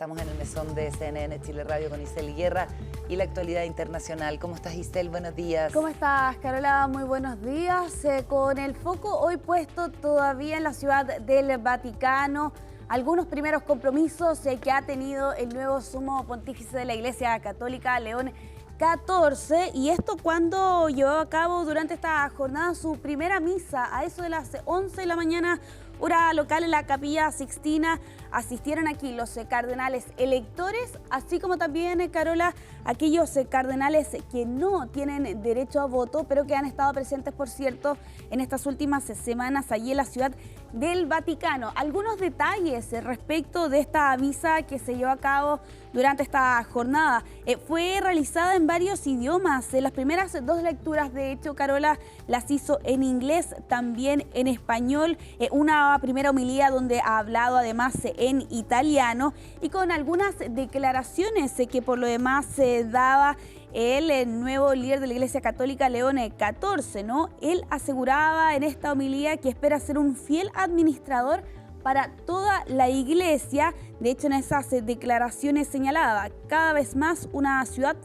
Estamos en el mesón de CNN Chile Radio con Isel Guerra y la actualidad internacional. ¿Cómo estás, Isel? Buenos días. ¿Cómo estás, Carola? Muy buenos días. Con el foco hoy puesto todavía en la ciudad del Vaticano, algunos primeros compromisos que ha tenido el nuevo sumo pontífice de la Iglesia Católica, León XIV, y esto cuando llevó a cabo durante esta jornada su primera misa a eso de las 11 de la mañana, hora local, en la Capilla Sixtina. Asistieron aquí los cardenales electores, así como también, Carola, aquellos cardenales que no tienen derecho a voto, pero que han estado presentes, por cierto, en estas últimas semanas allí en la ciudad del Vaticano. Algunos detalles respecto de esta misa que se llevó a cabo durante esta jornada. Fue realizada en varios idiomas. Las primeras dos lecturas, de hecho, Carola, las hizo en inglés, también en español. Una primera homilía donde ha hablado además en italiano y con algunas declaraciones que por lo demás se daba el nuevo líder de la Iglesia Católica, León XIV, ¿no? Él aseguraba en esta homilía que espera ser un fiel administrador para toda la Iglesia. De hecho, en esas declaraciones señalaba cada vez más una ciudad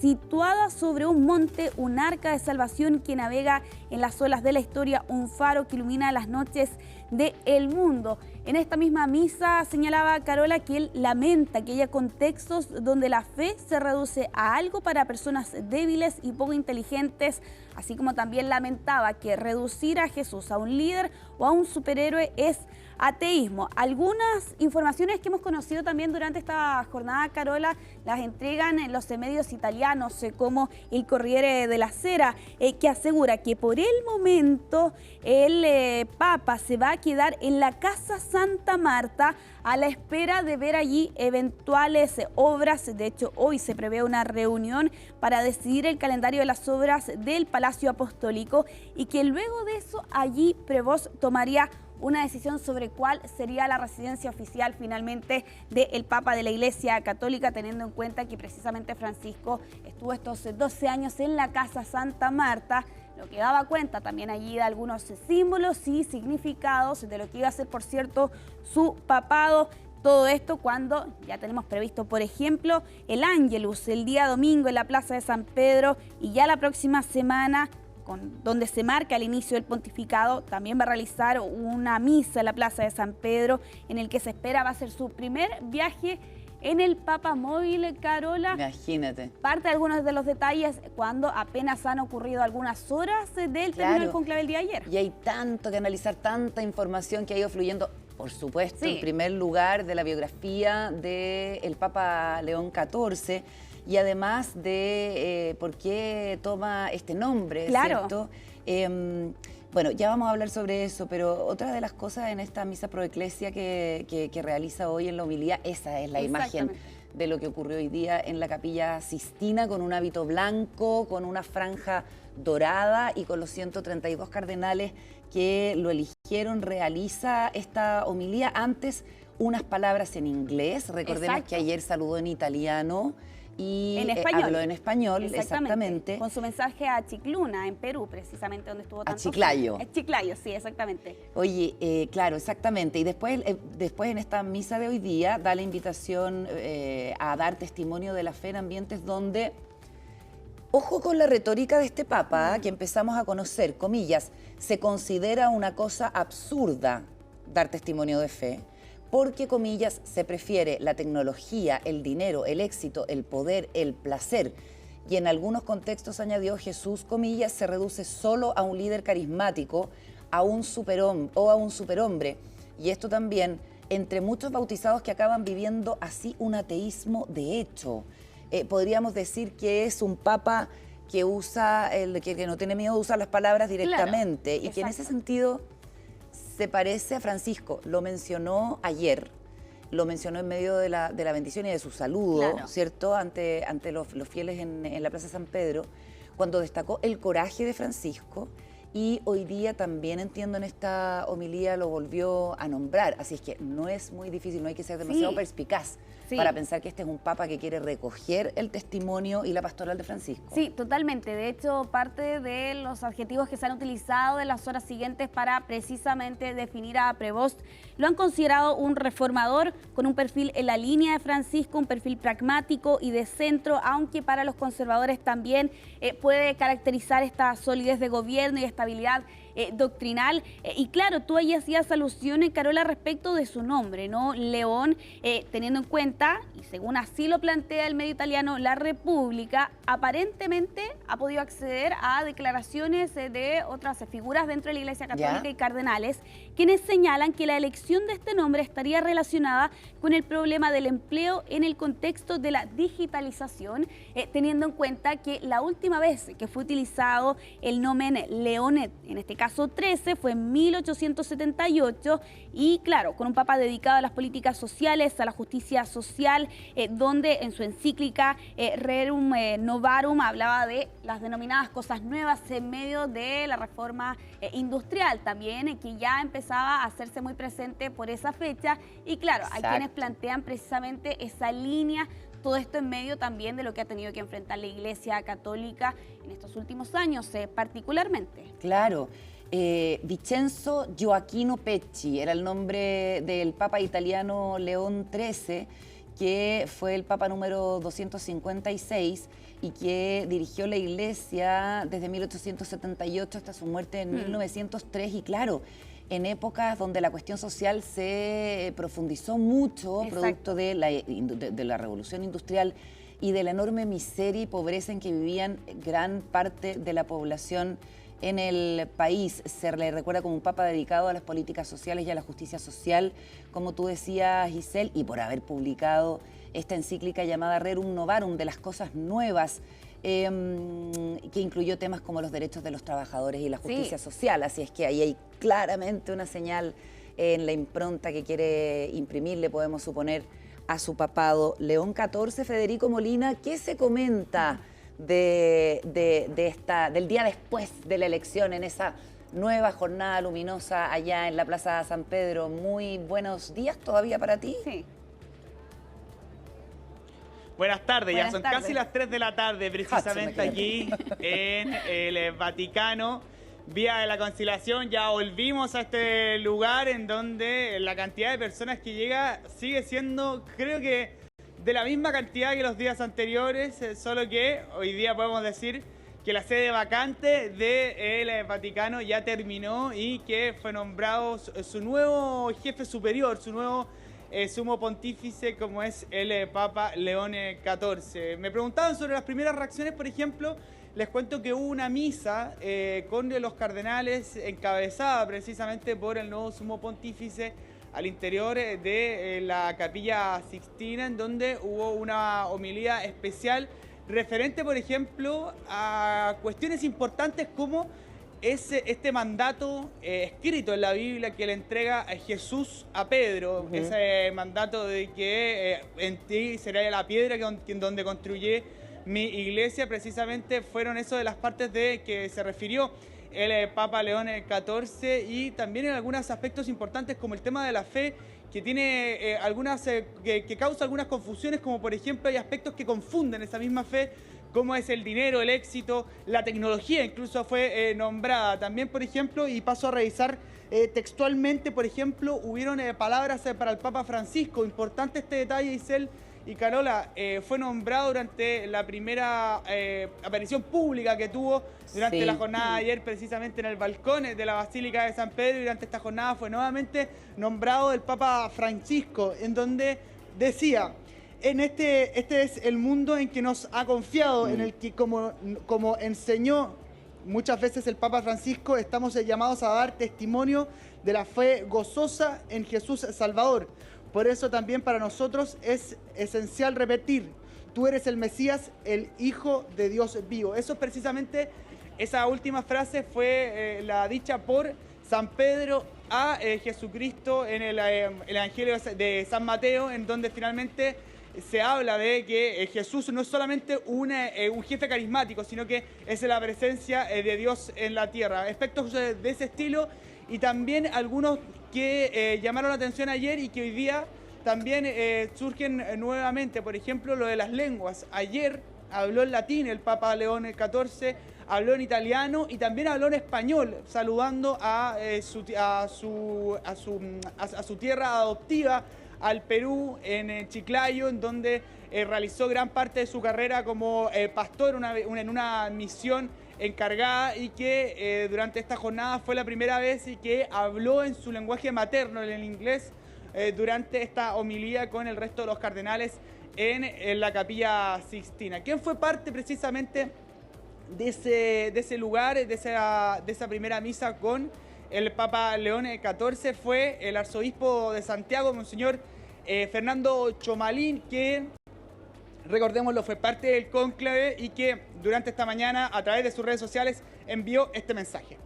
situada sobre un monte, un arca de salvación que navega en las olas de la historia, un faro que ilumina las noches del mundo. En esta misma misa señalaba Carola que él lamenta que haya contextos donde la fe se reduce a algo para personas débiles y poco inteligentes, así como también lamentaba que reducir a Jesús a un líder o a un superhéroe es ateísmo. Algunas informaciones que hemos conocido también durante esta jornada, Carola, las entregan en los medios italianos como el Corriere della Sera, que asegura que por el momento el Papa se va a quedar en la Casa Santa Marta a la espera de ver allí eventuales obras. De hecho, hoy se prevé una reunión para decidir el calendario de las obras del Palacio Apostólico y que luego de eso allí Prevost tomaría una decisión sobre cuál sería la residencia oficial finalmente del Papa de la Iglesia Católica, teniendo en cuenta que precisamente Francisco estuvo estos 12 años en la Casa Santa Marta, lo que daba cuenta también allí de algunos símbolos y significados de lo que iba a ser, por cierto, su papado. Todo esto cuando ya tenemos previsto, por ejemplo, el Ángelus el día domingo en la Plaza de San Pedro, y ya la próxima semana, donde se marca el inicio del pontificado, también va a realizar una misa en la Plaza de San Pedro, en el que se espera va a ser su primer viaje en el Papa Móvil, Carola. Imagínate. Parte de algunos de los detalles cuando apenas han ocurrido algunas horas del término del conclave el día de ayer. Y hay tanto que analizar, tanta información que ha ido fluyendo. Por supuesto, sí, en primer lugar, de la biografía del Papa León XIV, y además de por qué toma este nombre, claro, ¿cierto? Bueno, ya vamos a hablar sobre eso, pero otra de las cosas en esta misa pro ecclesia que realiza hoy en la homilía, esa es la imagen de lo que ocurrió hoy día en la Capilla Sixtina, con un hábito blanco, con una franja dorada y con los 132 cardenales que lo eligieron. Realiza esta homilía, antes unas palabras en inglés, recordemos que ayer saludó en italiano y en español. habló en español, exactamente. Con su mensaje a Chicluna, en Perú, precisamente, donde estuvo tanto. A Chiclayo. A Chiclayo, sí, exactamente. Oye, claro, exactamente. Y después en esta misa de hoy día da la invitación a dar testimonio de la fe en ambientes donde, ojo con la retórica de este Papa, que empezamos a conocer, comillas, se considera una cosa absurda dar testimonio de fe, porque, comillas, se prefiere la tecnología, el dinero, el éxito, el poder, el placer. Y en algunos contextos, añadió, Jesús, comillas, se reduce solo a un líder carismático, a un superhombre. Y esto también, entre muchos bautizados que acaban viviendo así un ateísmo de hecho. Podríamos decir que es un Papa que usa, que no tiene miedo de usar las palabras directamente, claro, y que en ese sentido se parece a Francisco. Lo mencionó ayer, lo mencionó en medio de la bendición y de su saludo, claro, ¿cierto?, ante los fieles en la Plaza San Pedro, cuando destacó el coraje de Francisco, y hoy día también, entiendo, en esta homilía lo volvió a nombrar. Así es que no es muy difícil, no hay que ser demasiado perspicaz para pensar que este es un papa que quiere recoger el testimonio y la pastoral de Francisco. Sí, totalmente. De hecho, parte de los adjetivos que se han utilizado en las horas siguientes para precisamente definir a Prevost lo han considerado un reformador con un perfil en la línea de Francisco, un perfil pragmático y de centro, aunque para los conservadores también puede caracterizar esta solidez de gobierno y estabilidad doctrinal. Y claro, tú ahí hacías alusiones, Carola, respecto de su nombre, ¿no? León, teniendo en cuenta, y según así lo plantea el medio italiano, La República, aparentemente ha podido acceder a declaraciones de otras figuras dentro de la Iglesia Católica y cardenales, quienes señalan que la elección de este nombre estaría relacionada con el problema del empleo en el contexto de la digitalización, teniendo en cuenta que la última vez que fue utilizado el nomen Leonet, en este caso 13, fue en 1878 y claro, con un papa dedicado a las políticas sociales, a la justicia social, donde en su encíclica Rerum Novarum hablaba de las denominadas cosas nuevas en medio de la reforma industrial también, que ya empezaba a hacerse muy presente por esa fecha. Y claro, hay quienes plantean precisamente esa línea, todo esto en medio también de lo que ha tenido que enfrentar la Iglesia Católica en estos últimos años, particularmente. Claro. Vincenzo Gioacchino Pecci era el nombre del Papa italiano León XIII, que fue el Papa número 256 y que dirigió la Iglesia desde 1878 hasta su muerte en 1903. Y claro, en épocas donde la cuestión social se profundizó mucho, producto de la revolución industrial y de la enorme miseria y pobreza en que vivían gran parte de la población en el país. Se le recuerda como un papa dedicado a las políticas sociales y a la justicia social, como tú decías, Giselle, y por haber publicado esta encíclica llamada Rerum Novarum, de las cosas nuevas, que incluyó temas como los derechos de los trabajadores y la justicia social. Así es que ahí hay claramente una señal en la impronta que quiere imprimirle, podemos suponer, a su papado. León XIV, Federico Molina, ¿qué se comenta del día después de la elección, en esa nueva jornada luminosa allá en la Plaza San Pedro? Muy buenos días todavía para ti. Sí. Buenas tardes, ya son casi las 3 de la tarde, precisamente aquí en el Vaticano. Vía de la Conciliación, ya volvimos a este lugar en donde la cantidad de personas que llega sigue siendo, creo que, de la misma cantidad que los días anteriores, solo que hoy día podemos decir que la sede vacante del Vaticano ya terminó y que fue nombrado su nuevo jefe superior, su nuevo sumo pontífice, como es el Papa León XIV. Me preguntaban sobre las primeras reacciones, por ejemplo. Les cuento que hubo una misa con los cardenales encabezada precisamente por el nuevo sumo pontífice al interior de la Capilla Sixtina, en donde hubo una homilía especial referente, por ejemplo, a cuestiones importantes como este mandato escrito en la Biblia que le entrega Jesús a Pedro, ese mandato de que en ti será la piedra donde construye mi iglesia. Precisamente fueron eso de las partes de que se refirió el Papa León XIV, y también en algunos aspectos importantes como el tema de la fe, que tiene que causa algunas confusiones, como por ejemplo hay aspectos que confunden esa misma fe, como es el dinero, el éxito, la tecnología incluso fue nombrada. También, por ejemplo, y paso a revisar textualmente, por ejemplo, hubieron palabras para el Papa Francisco. Importante este detalle, Isel y Carola, fue nombrado durante la primera aparición pública que tuvo durante la jornada de ayer, precisamente en el balcón de la Basílica de San Pedro, y durante esta jornada fue nuevamente nombrado el Papa Francisco, en donde decía: este es el mundo en que nos ha confiado, en el que como enseñó muchas veces el Papa Francisco, estamos llamados a dar testimonio de la fe gozosa en Jesús Salvador. Por eso también para nosotros es esencial repetir: tú eres el Mesías, el Hijo de Dios vivo. Eso precisamente, esa última frase fue la dicha por San Pedro a Jesucristo en el Evangelio de San Mateo, en donde finalmente se habla de que Jesús no es solamente un jefe carismático, sino que es la presencia de Dios en la tierra. Aspectos de ese estilo, y también algunos que llamaron la atención ayer y que hoy día también surgen nuevamente, por ejemplo, lo de las lenguas. Ayer habló en latín el Papa León XIV, habló en italiano y también habló en español, saludando a su tierra adoptiva, al Perú, en Chiclayo, en donde realizó gran parte de su carrera como pastor en una misión encargada, y que durante esta jornada fue la primera vez y que habló en su lenguaje materno, en el inglés, durante esta homilía con el resto de los cardenales en la Capilla Sixtina. ¿Quién fue parte precisamente de ese lugar, de esa primera misa con el Papa León XIV? Fue el arzobispo de Santiago, Monseñor Fernando Chomalín, que, recordémoslo, fue parte del cónclave y que durante esta mañana, a través de sus redes sociales, envió este mensaje.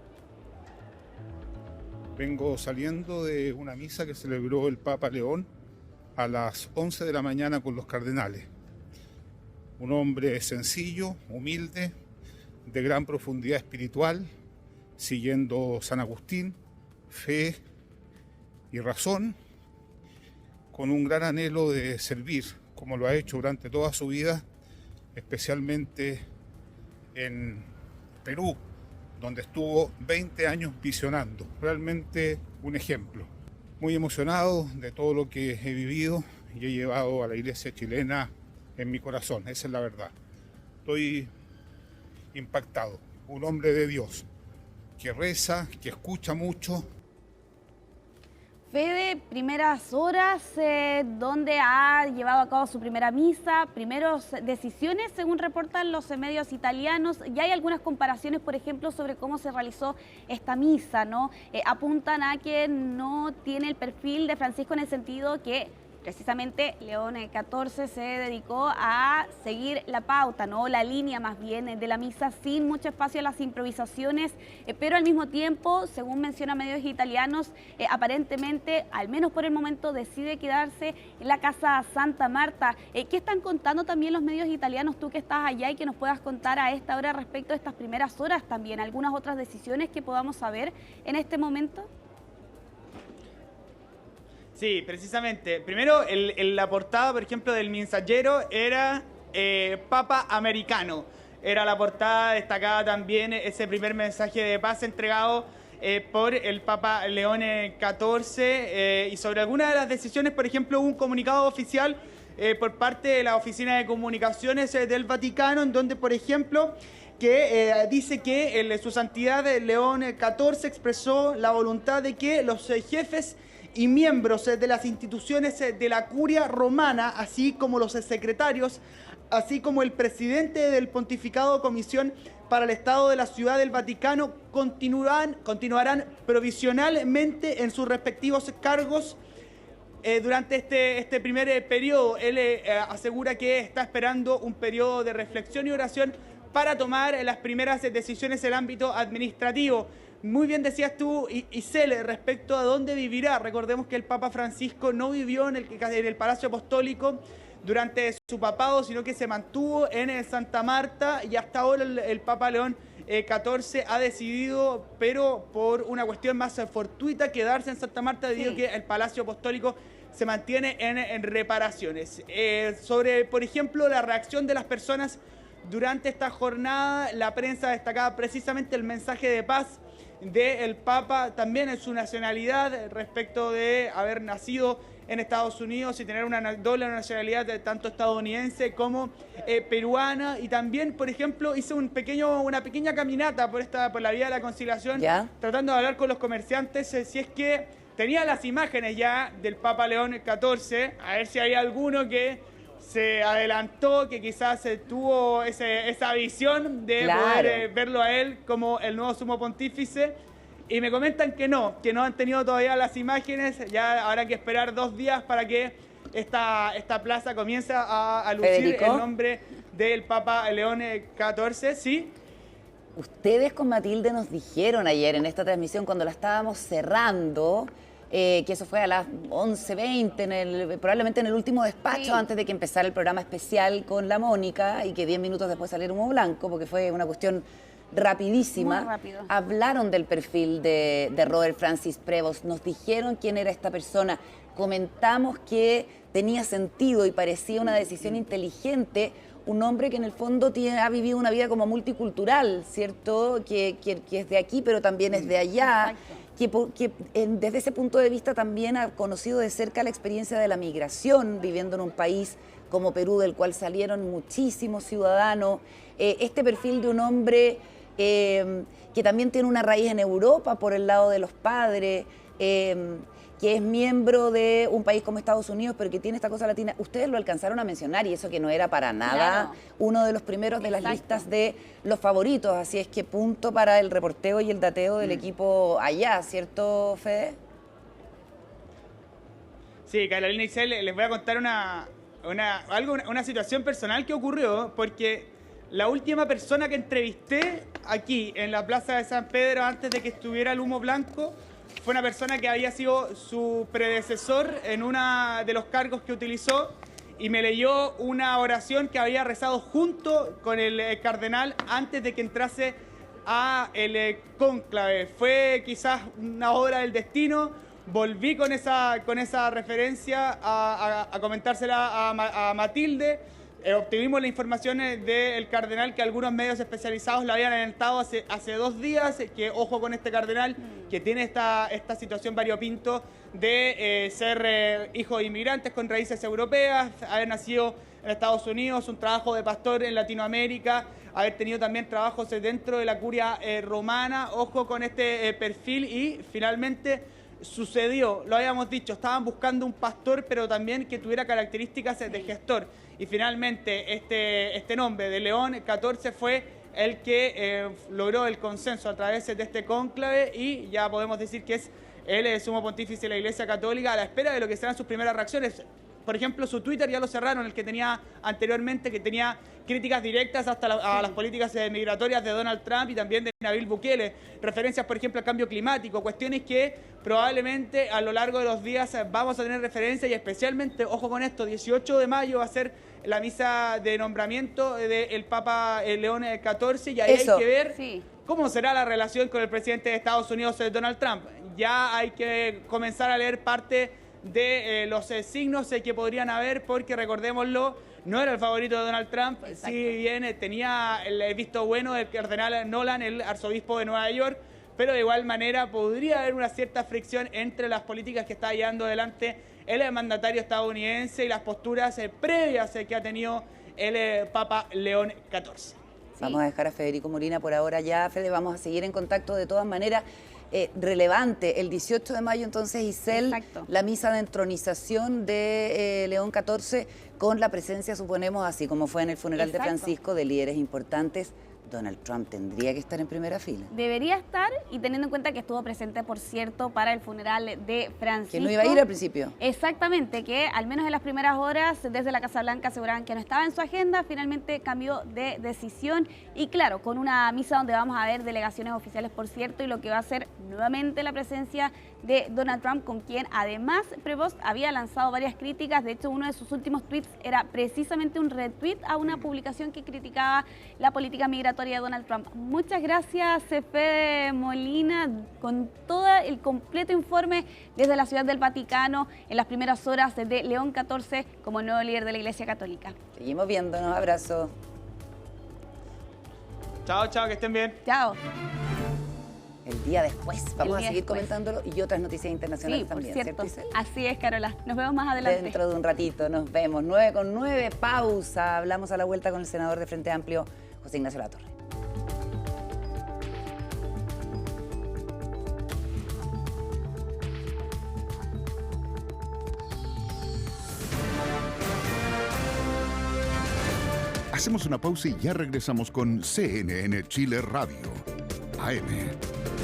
Vengo saliendo de una misa que celebró el Papa León a las 11 de la mañana con los cardenales. Un hombre sencillo, humilde, de gran profundidad espiritual, siguiendo San Agustín, fe y razón, con un gran anhelo de servir, como lo ha hecho durante toda su vida, especialmente en Perú, donde estuvo 20 años visionando. Realmente un ejemplo. Muy emocionado de todo lo que he vivido y he llevado a la iglesia chilena en mi corazón, esa es la verdad. Estoy impactado. Un hombre de Dios que reza, que escucha mucho. Fede, primeras horas donde ha llevado a cabo su primera misa, primeras decisiones según reportan los medios italianos. Ya hay algunas comparaciones, por ejemplo, sobre cómo se realizó esta misa, ¿no? Apuntan a que no tiene el perfil de Francisco, en el sentido que precisamente León XIV se dedicó a seguir la pauta, ¿no? La línea más bien de la misa, sin mucho espacio a las improvisaciones, pero al mismo tiempo, según menciona medios italianos, aparentemente, al menos por el momento, decide quedarse en la Casa Santa Marta. ¿Qué están contando también los medios italianos, tú que estás allá, y que nos puedas contar a esta hora respecto de estas primeras horas también? ¿Algunas otras decisiones que podamos saber en este momento? Sí, precisamente. Primero, la portada, por ejemplo, del Mensajero era Papa Americano. Era la portada, destacada también ese primer mensaje de paz entregado por el Papa León XIV. Y sobre algunas de las decisiones, por ejemplo, hubo un comunicado oficial por parte de la Oficina de Comunicaciones del Vaticano, en donde, por ejemplo, que dice que su santidad León XIV expresó la voluntad de que los jefes y miembros de las instituciones de la curia romana, así como los secretarios, así como el presidente del Pontificado Comisión para el Estado de la Ciudad del Vaticano, continuarán provisionalmente en sus respectivos cargos durante este primer periodo. Él asegura que está esperando un periodo de reflexión y oración para tomar las primeras decisiones en el ámbito administrativo. Muy bien decías tú, Isel, respecto a dónde vivirá. Recordemos que el Papa Francisco no vivió en el Palacio Apostólico durante su papado, sino que se mantuvo en Santa Marta, y hasta ahora el Papa León XIV ha decidido, pero por una cuestión más fortuita, quedarse en Santa Marta, debido a que el Palacio Apostólico se mantiene en reparaciones. Sobre, por ejemplo, la reacción de las personas durante esta jornada, la prensa destacaba precisamente el mensaje de paz del Papa, también en su nacionalidad, respecto de haber nacido en Estados Unidos y tener una doble nacionalidad, tanto estadounidense como peruana. Y también, por ejemplo, hizo una pequeña caminata por la Vía de la Conciliación, tratando de hablar con los comerciantes, si es que tenía las imágenes ya del Papa León XIV, a ver si hay alguno que se adelantó, que quizás tuvo esa visión de poder verlo a él como el nuevo sumo pontífice. Y me comentan que no han tenido todavía las imágenes. Ya habrá que esperar 2 días para que esta plaza comience a lucir ¿Federico? El nombre del Papa León XIV. ¿Sí? Ustedes con Matilde nos dijeron ayer en esta transmisión, cuando la estábamos cerrando, que eso fue a las 11:20, probablemente en el último despacho, antes de que empezara el programa especial con la Mónica, y que 10 minutos después saliera humo blanco, porque fue una cuestión rapidísima. Muy rápido. Hablaron del perfil de Robert Francis Prevost, nos dijeron quién era esta persona, comentamos que tenía sentido y parecía una decisión inteligente, un hombre que en el fondo ha vivido una vida como multicultural, ¿cierto? Que es de aquí, pero también es de allá. Desde ese punto de vista también ha conocido de cerca la experiencia de la migración, viviendo en un país como Perú, del cual salieron muchísimos ciudadanos. Este perfil de un hombre que también tiene una raíz en Europa por el lado de los padres, que es miembro de un país como Estados Unidos, pero que tiene esta cosa latina. Ustedes lo alcanzaron a mencionar y eso que no era para nada uno de los primeros de las listas de los favoritos. Así es que punto para el reporteo y el dateo del equipo allá, ¿cierto, Fede? Sí, Carolina y Isel, les voy a contar una situación personal que ocurrió, porque la última persona que entrevisté aquí en la Plaza de San Pedro antes de que estuviera el humo blanco fue una persona que había sido su predecesor en uno de los cargos que utilizó y me leyó una oración que había rezado junto con el cardenal antes de que entrase a el cónclave. Fue quizás una obra del destino. Volví con esa referencia a comentársela a Matilde. Obtuvimos la información del cardenal que algunos medios especializados le habían adelantado hace 2 días, que ojo con este cardenal, que tiene esta situación variopinto de ser hijo de inmigrantes con raíces europeas, haber nacido en Estados Unidos, un trabajo de pastor en Latinoamérica, haber tenido también trabajos dentro de la curia romana. Ojo con este perfil y finalmente sucedió, lo habíamos dicho, estaban buscando un pastor pero también que tuviera características de gestor. Y finalmente este nombre de León XIV fue el que logró el consenso a través de este cónclave y ya podemos decir que es el sumo pontífice de la Iglesia Católica a la espera de lo que serán sus primeras reacciones. Por ejemplo, su Twitter ya lo cerraron, el que tenía anteriormente, que tenía críticas directas hasta a las políticas migratorias de Donald Trump y también de Nayib Bukele. Referencias, por ejemplo, al cambio climático, cuestiones que probablemente a lo largo de los días vamos a tener referencia y especialmente, ojo con esto, 18 de mayo va a ser la misa de nombramiento del Papa León XIV y ahí hay que ver cómo será la relación con el presidente de Estados Unidos, Donald Trump. Ya hay que comenzar a leer parte de los signos que podrían haber, porque recordémoslo, no era el favorito de Donald Trump. Exacto. Si bien tenía el visto bueno del cardenal Nolan, el arzobispo de Nueva York, pero de igual manera podría haber una cierta fricción entre las políticas que está llevando adelante el mandatario estadounidense y las posturas previas que ha tenido el Papa León XIV. Sí. Vamos a dejar a Federico Molina por ahora ya, Fede, vamos a seguir en contacto de todas maneras. Relevante, el 18 de mayo entonces, Isel, la misa de entronización de León XIV con la presencia, suponemos, así como fue en el funeral de Francisco, de líderes importantes. Donald Trump tendría que estar en primera fila. Debería estar, y teniendo en cuenta que estuvo presente, por cierto, para el funeral de Francisco. Que no iba a ir al principio. Exactamente, que al menos en las primeras horas desde la Casa Blanca aseguraban que no estaba en su agenda, finalmente cambió de decisión y claro, con una misa donde vamos a ver delegaciones oficiales, por cierto, y lo que va a ser nuevamente la presencia de Donald Trump, con quien además Prevost había lanzado varias críticas. De hecho, uno de sus últimos tweets era precisamente un retweet a una publicación que criticaba la política migratoria de Donald Trump. Muchas gracias, Fede Molina, con todo el completo informe desde la Ciudad del Vaticano en las primeras horas de León XIV como nuevo líder de la Iglesia Católica. Seguimos viéndonos, abrazo. Chao, chao, que estén bien. Chao. El día después, vamos a seguir comentándolo y otras noticias internacionales también, cierto. ¿cierto, Isel? Así es, Carola. Nos vemos más adelante. Dentro de un ratito nos vemos. 9:09, pausa. Hablamos a la vuelta con el senador de Frente Amplio, José Ignacio Latorre. Hacemos una pausa y ya regresamos con CNN Chile Radio, AM.